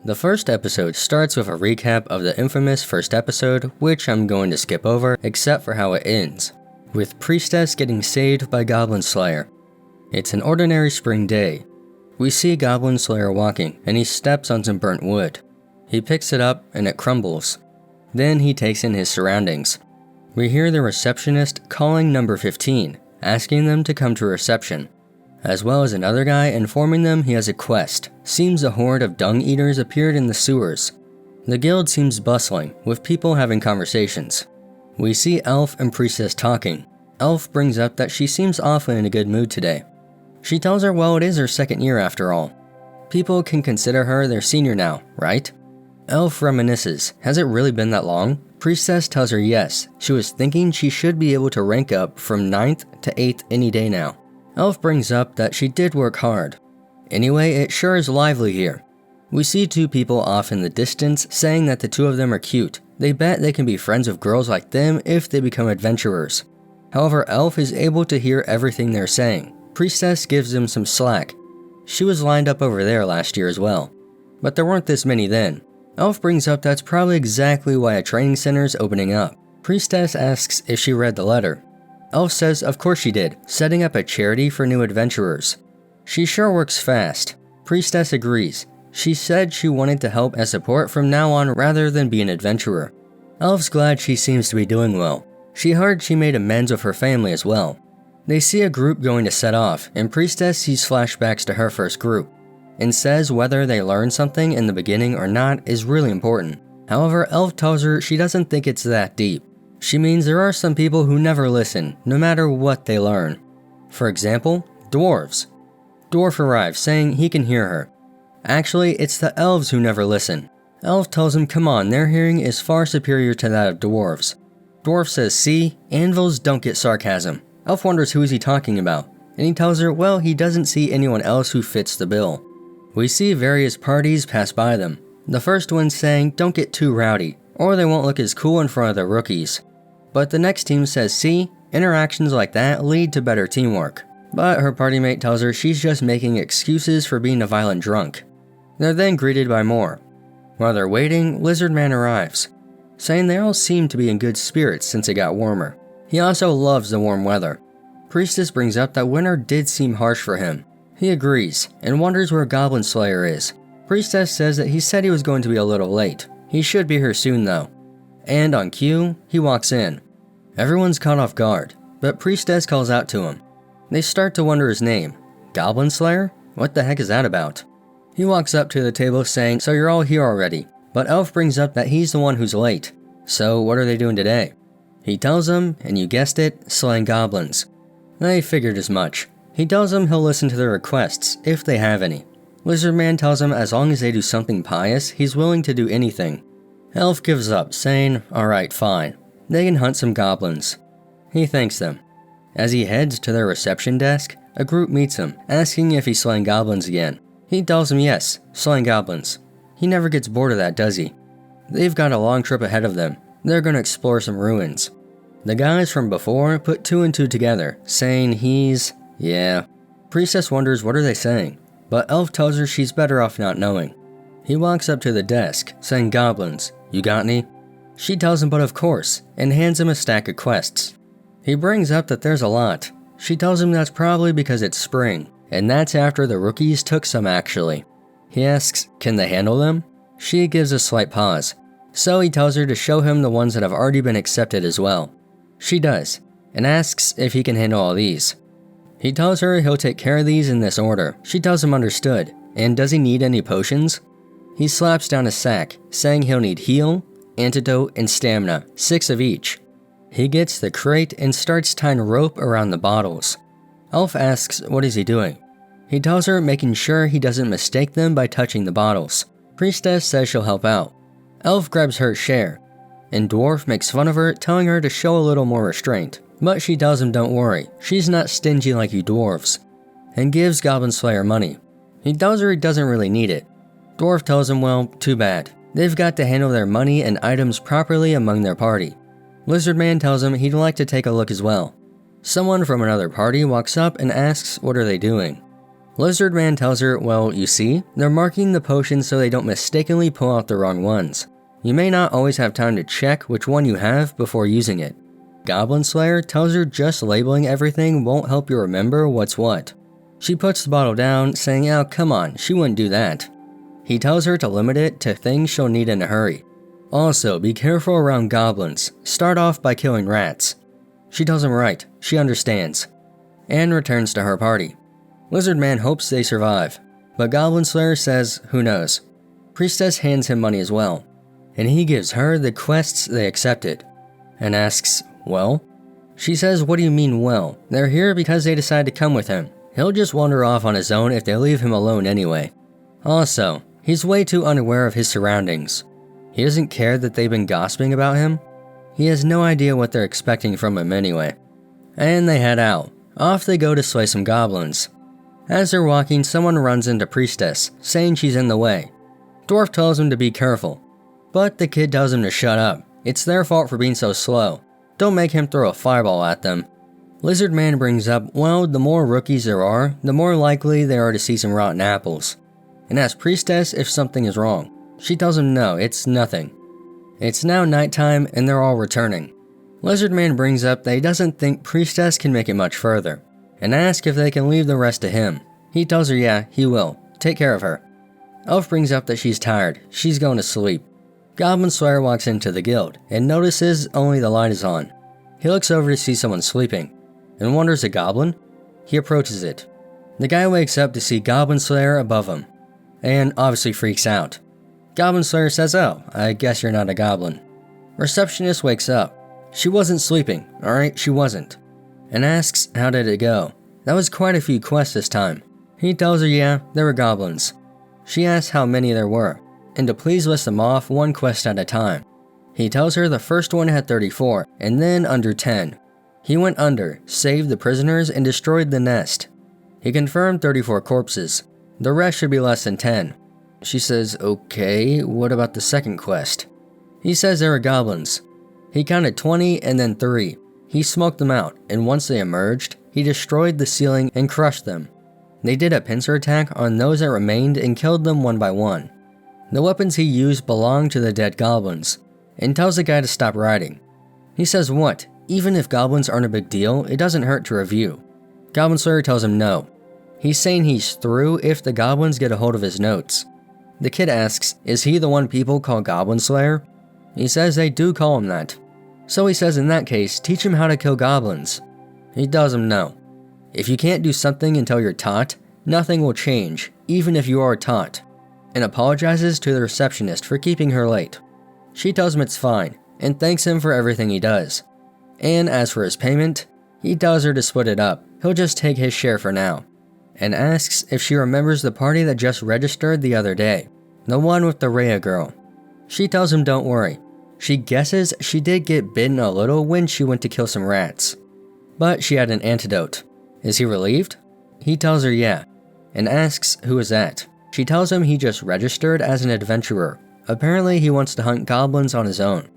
The first episode starts with a recap of the infamous first episode, which I'm going to skip over except for how it ends, with Priestess getting saved by Goblin Slayer. It's an ordinary spring day. We see Goblin Slayer walking, and he steps on some burnt wood. He picks it up, and it crumbles. Then he takes in his surroundings. We hear the receptionist calling number 15, asking them to come to reception, as well as another guy informing them he has a quest. Seems a horde of dung eaters appeared in the sewers. The guild seems bustling, with people having conversations. We see Elf and Priestess talking. Elf brings up that she seems awfully in a good mood today. She tells her, well, it is her second year after all. People can consider her their senior now, right? Elf reminisces, has it really been that long? Priestess tells her yes, she was thinking she should be able to rank up from 9th to 8th any day now. Elf brings up that she did work hard. Anyway, it sure is lively here. We see two people off in the distance saying that the two of them are cute. They bet they can be friends with girls like them if they become adventurers. However, Elf is able to hear everything they're saying. Priestess gives them some slack. She was lined up over there last year as well. But there weren't this many then. Elf brings up that's probably exactly why a training center is opening up. Priestess asks if she read the letter. Elf says of course she did, setting up a charity for new adventurers. She sure works fast. Priestess agrees. She said she wanted to help as support from now on rather than be an adventurer. Elf's glad she seems to be doing well. She heard she made amends with her family as well. They see a group going to set off, and Priestess sees flashbacks to her first group, and says whether they learn something in the beginning or not is really important. However, Elf tells her she doesn't think it's that deep. She means there are some people who never listen, no matter what they learn. For example, dwarves. Dwarf arrives, saying he can hear her. Actually, it's the elves who never listen. Elf tells him come on, their hearing is far superior to that of dwarves. Dwarf says see, anvils don't get sarcasm. Elf wonders who is he talking about, and he tells her well he doesn't see anyone else who fits the bill. We see various parties pass by them. The first one saying don't get too rowdy, or they won't look as cool in front of the rookies. But the next team says see, interactions like that lead to better teamwork. But her party mate tells her she's just making excuses for being a violent drunk. They're then greeted by more. While they're waiting, Lizard Man arrives, saying they all seem to be in good spirits since it got warmer. He also loves the warm weather. Priestess brings up that winter did seem harsh for him. He agrees, and wonders where Goblin Slayer is. Priestess says that he said he was going to be a little late. He should be here soon though. And on cue, he walks in. Everyone's caught off guard, but Priestess calls out to him. They start to wonder his name. Goblin Slayer? What the heck is that about? He walks up to the table saying, so you're all here already. But Elf brings up that he's the one who's late. So what are they doing today? He tells them, and you guessed it, slaying goblins. They figured as much. He tells them he'll listen to their requests, if they have any. Lizard Man tells him as long as they do something pious, he's willing to do anything. Elf gives up, saying, alright, fine. They can hunt some goblins. He thanks them. As he heads to their reception desk, a group meets him, asking if he's slaying goblins again. He tells them yes, slaying goblins. He never gets bored of that, does he? They've got a long trip ahead of them. They're gonna explore some ruins. The guys from before put two and two together, saying he's... yeah. Priestess wonders what are they saying, but Elf tells her she's better off not knowing. He walks up to the desk, saying goblins, you got any? She tells him but of course, and hands him a stack of quests. He brings up that there's a lot. She tells him that's probably because it's spring, and that's after the rookies took some actually. He asks, can they handle them? She gives a slight pause, so he tells her to show him the ones that have already been accepted as well. She does, and asks if he can handle all these. He tells her he'll take care of these in this order. She tells him understood, and does he need any potions? He slaps down a sack, saying he'll need heal, antidote, and stamina, 6 of each. He gets the crate and starts tying rope around the bottles. Elf asks what is he doing. He tells her making sure he doesn't mistake them by touching the bottles. Priestess says she'll help out. Elf grabs her share, and Dwarf makes fun of her, telling her to show a little more restraint. But she tells him don't worry, she's not stingy like you dwarves, and gives Goblin Slayer money. He tells her he doesn't really need it. Dwarf tells him well, too bad. They've got to handle their money and items properly among their party. Lizard Man tells him he'd like to take a look as well. Someone from another party walks up and asks what are they doing. Lizard Man tells her, well, you see, they're marking the potions so they don't mistakenly pull out the wrong ones. You may not always have time to check which one you have before using it. Goblin Slayer tells her just labeling everything won't help you remember what's what. She puts the bottle down, saying, oh, come on, she wouldn't do that. He tells her to limit it to things she'll need in a hurry. Also, be careful around goblins. Start off by killing rats. She tells him right, she understands, and returns to her party. Lizard Man hopes they survive, but Goblin Slayer says, who knows. Priestess hands him money as well, and he gives her the quests they accepted, and asks, well? She says, what do you mean well? They're here because they decide to come with him. He'll just wander off on his own if they leave him alone anyway. Also, he's way too unaware of his surroundings. He doesn't care that they've been gossiping about him. He has no idea what they're expecting from him anyway. And they head out. Off they go to slay some goblins. As they're walking, someone runs into Priestess, saying she's in the way. Dwarf tells him to be careful, but the kid tells him to shut up. It's their fault for being so slow. Don't make him throw a fireball at them. Lizard Man brings up, well, the more rookies there are, the more likely they are to see some rotten apples, and asks Priestess if something is wrong. She tells him no, it's nothing. It's now nighttime and they're all returning. Lizard Man brings up that he doesn't think Priestess can make it much further, and asks if they can leave the rest to him. He tells her yeah, he will. Take care of her. Elf brings up that she's tired. She's going to sleep. Goblin Slayer walks into the guild and notices only the light is on. He looks over to see someone sleeping and wonders a goblin. He approaches it. The guy wakes up to see Goblin Slayer above him and obviously freaks out. Goblin Slayer says, oh, I guess you're not a goblin. Receptionist wakes up. She wasn't sleeping, alright, she wasn't. And asks, how did it go? That was quite a few quests this time. He tells her yeah, there were goblins. She asks how many there were, and to please list them off one quest at a time. He tells her the first one had 34, and then under 10. He went under, saved the prisoners, and destroyed the nest. He confirmed 34 corpses. The rest should be less than 10. She says, okay, what about the second quest? He says there were goblins. He counted 20 and then 3. He smoked them out, and once they emerged, he destroyed the ceiling and crushed them. They did a pincer attack on those that remained and killed them one by one. The weapons he used belonged to the dead goblins, and tells the guy to stop writing. He says what? Even if goblins aren't a big deal, it doesn't hurt to review. Goblin Slayer tells him no. He's saying he's through if the goblins get a hold of his notes. The kid asks, is he the one people call Goblin Slayer? He says they do call him that. So he says in that case, teach him how to kill goblins. He tells him no. If you can't do something until you're taught, nothing will change, even if you are taught. And apologizes to the receptionist for keeping her late. She tells him it's fine, and thanks him for everything he does. And as for his payment, he tells her to split it up. He'll just take his share for now. And asks if she remembers the party that just registered the other day. The one with the Rhea girl. She tells him don't worry. She guesses she did get bitten a little when she went to kill some rats. But she had an antidote. Is he relieved? He tells her yeah, and asks who is that. She tells him he just registered as an adventurer. Apparently he wants to hunt goblins on his own.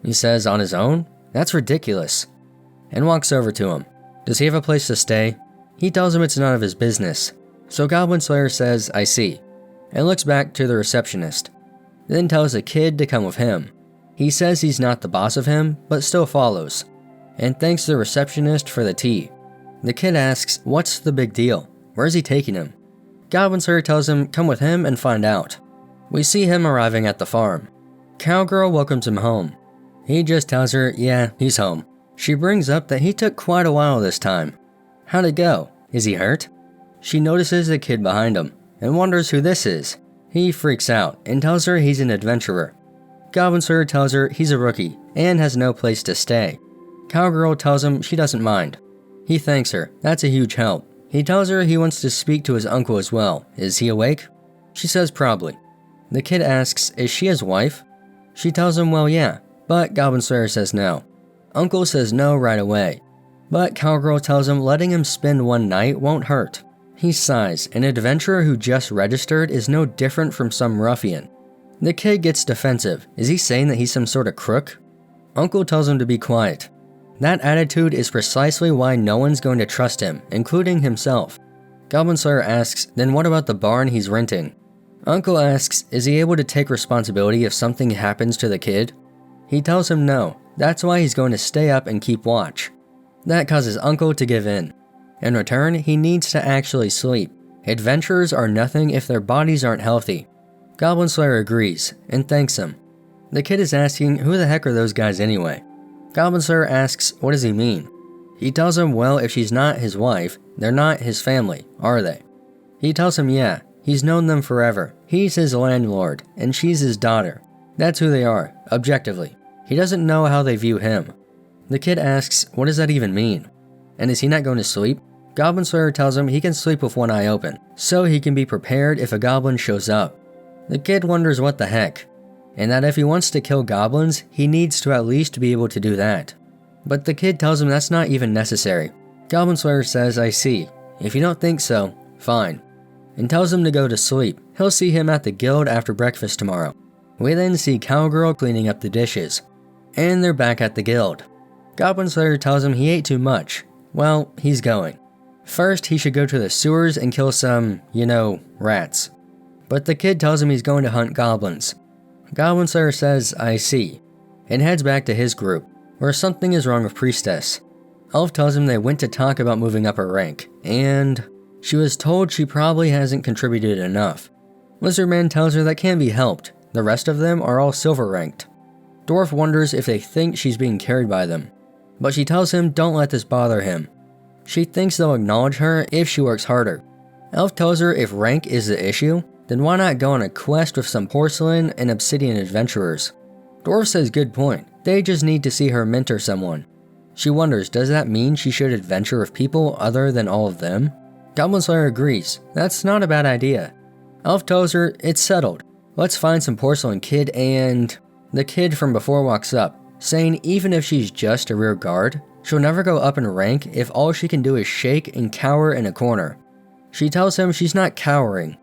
He says on his own? That's ridiculous. And walks over to him. Does he have a place to stay? He tells him it's none of his business. So Goblin Slayer says, I see, and looks back to the receptionist. Then tells the kid to come with him. He says he's not the boss of him, but still follows, and thanks the receptionist for the tea. The kid asks, what's the big deal? Where's he taking him? Goblin Slayer tells him, come with him and find out. We see him arriving at the farm. Cowgirl welcomes him home. He just tells her, yeah, he's home. She brings up that he took quite a while this time. How'd it go? Is he hurt? She notices the kid behind him, and wonders who this is. He freaks out, and tells her he's an adventurer. Goblin Slayer tells her he's a rookie, and has no place to stay. Cowgirl tells him she doesn't mind. He thanks her, that's a huge help. He tells her he wants to speak to his uncle as well. Is he awake? She says probably. The kid asks, is she his wife? She tells him well yeah, but Goblin Slayer says no. Uncle says no right away. But Cowgirl tells him letting him spend one night won't hurt. He sighs, an adventurer who just registered is no different from some ruffian. The kid gets defensive. Is he saying that he's some sort of crook? Uncle tells him to be quiet. That attitude is precisely why no one's going to trust him, including himself. Goblin Slayer asks, then what about the barn he's renting? Uncle asks, is he able to take responsibility if something happens to the kid? He tells him no, that's why he's going to stay up and keep watch. That causes Uncle to give in. In return, he needs to actually sleep. Adventurers are nothing if their bodies aren't healthy. Goblin Slayer agrees, and thanks him. The kid is asking, who the heck are those guys anyway? Goblin Slayer asks, what does he mean? He tells him, well, if she's not his wife, they're not his family, are they? He tells him, yeah, he's known them forever. He's his landlord, and she's his daughter. That's who they are, objectively. He doesn't know how they view him. The kid asks, what does that even mean? And is he not going to sleep? Goblin Slayer tells him he can sleep with one eye open, so he can be prepared if a goblin shows up. The kid wonders what the heck, and that if he wants to kill goblins, he needs to at least be able to do that. But the kid tells him that's not even necessary. Goblin Slayer says, I see. If you don't think so, fine. And tells him to go to sleep. He'll see him at the guild after breakfast tomorrow. We then see Cowgirl cleaning up the dishes. And they're back at the guild. Goblin Slayer tells him he ate too much. Well, he's going. First, he should go to the sewers and kill some, rats. But the kid tells him he's going to hunt goblins. Goblin Slayer says, I see, and heads back to his group, where something is wrong with Priestess. Elf tells him they went to talk about moving up her rank, and she was told she probably hasn't contributed enough. Lizardman tells her that can be helped. The rest of them are all silver ranked. Dwarf wonders if they think she's being carried by them, but she tells him don't let this bother him. She thinks they'll acknowledge her if she works harder. Elf tells her if rank is the issue, then why not go on a quest with some porcelain and obsidian adventurers? Dwarf says good point, they just need to see her mentor someone. She wonders, does that mean she should adventure with people other than all of them? Goblin Slayer agrees, that's not a bad idea. Elf tells her, it's settled. Let's find some porcelain kid and... The kid from before walks up, saying even if she's just a rear guard, she'll never go up in rank if all she can do is shake and cower in a corner. She tells him she's not cowering,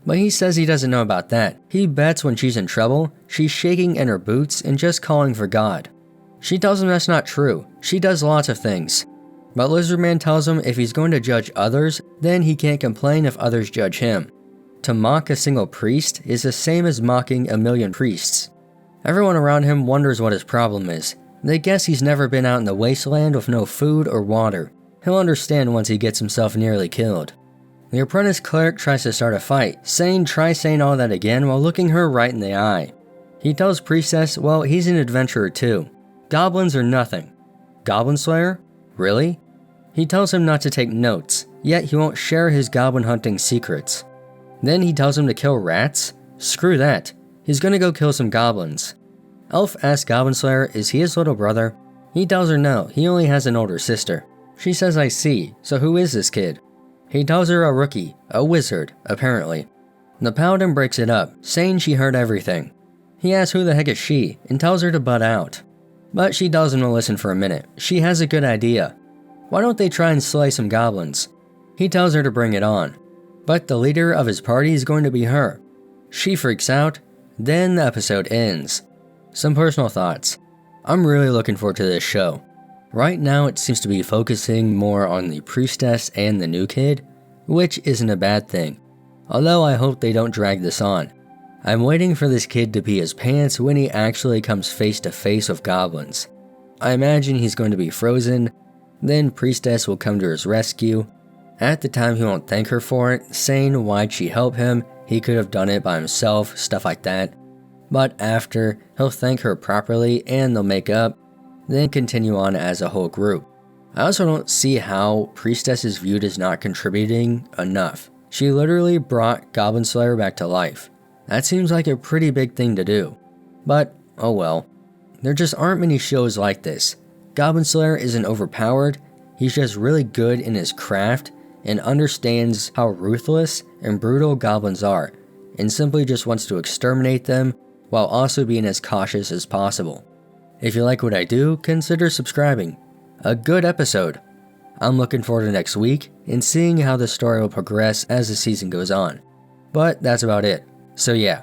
but he says he doesn't know about that. He bets when she's in trouble, she's shaking in her boots and just calling for God. She tells him that's not true, she does lots of things. But Lizardman tells him if he's going to judge others, then he can't complain if others judge him. To mock a single priest is the same as mocking a million priests. Everyone around him wonders what his problem is. They guess he's never been out in the wasteland with no food or water. He'll understand once he gets himself nearly killed. The apprentice cleric tries to start a fight, saying try saying all that again while looking her right in the eye. He tells Priestess, well, he's an adventurer too. Goblins are nothing. Goblin Slayer? Really? He tells him not to take notes, yet he won't share his goblin hunting secrets. Then he tells him to kill rats? Screw that. He's gonna go kill some goblins. Elf asks Goblin Slayer, is he his little brother? He tells her no, he only has an older sister. She says I see, so who is this kid? He tells her a rookie, a wizard, apparently. The paladin breaks it up, saying she heard everything. He asks who the heck is she, and tells her to butt out. But she tells him to listen for a minute, she has a good idea. Why don't they try and slay some goblins? He tells her to bring it on. But the leader of his party is going to be her. She freaks out, then the episode ends. Some personal thoughts. I'm really looking forward to this show. Right now it seems to be focusing more on the priestess and the new kid, which isn't a bad thing. Although I hope they don't drag this on. I'm waiting for this kid to pee his pants when he actually comes face to face with goblins. I imagine he's going to be frozen, then Priestess will come to his rescue. At the time he won't thank her for it, saying why'd she help him, he could have done it by himself, stuff like that. But after, he'll thank her properly and they'll make up, then continue on as a whole group. I also don't see how Priestess is viewed as not contributing enough. She literally brought Goblin Slayer back to life. That seems like a pretty big thing to do. But, oh well. There just aren't many shows like this. Goblin Slayer isn't overpowered, he's just really good in his craft and understands how ruthless and brutal goblins are, and simply just wants to exterminate them while also being as cautious as possible. If you like what I do, consider subscribing. A good episode. I'm looking forward to next week and seeing how the story will progress as the season goes on. But that's about it. So yeah,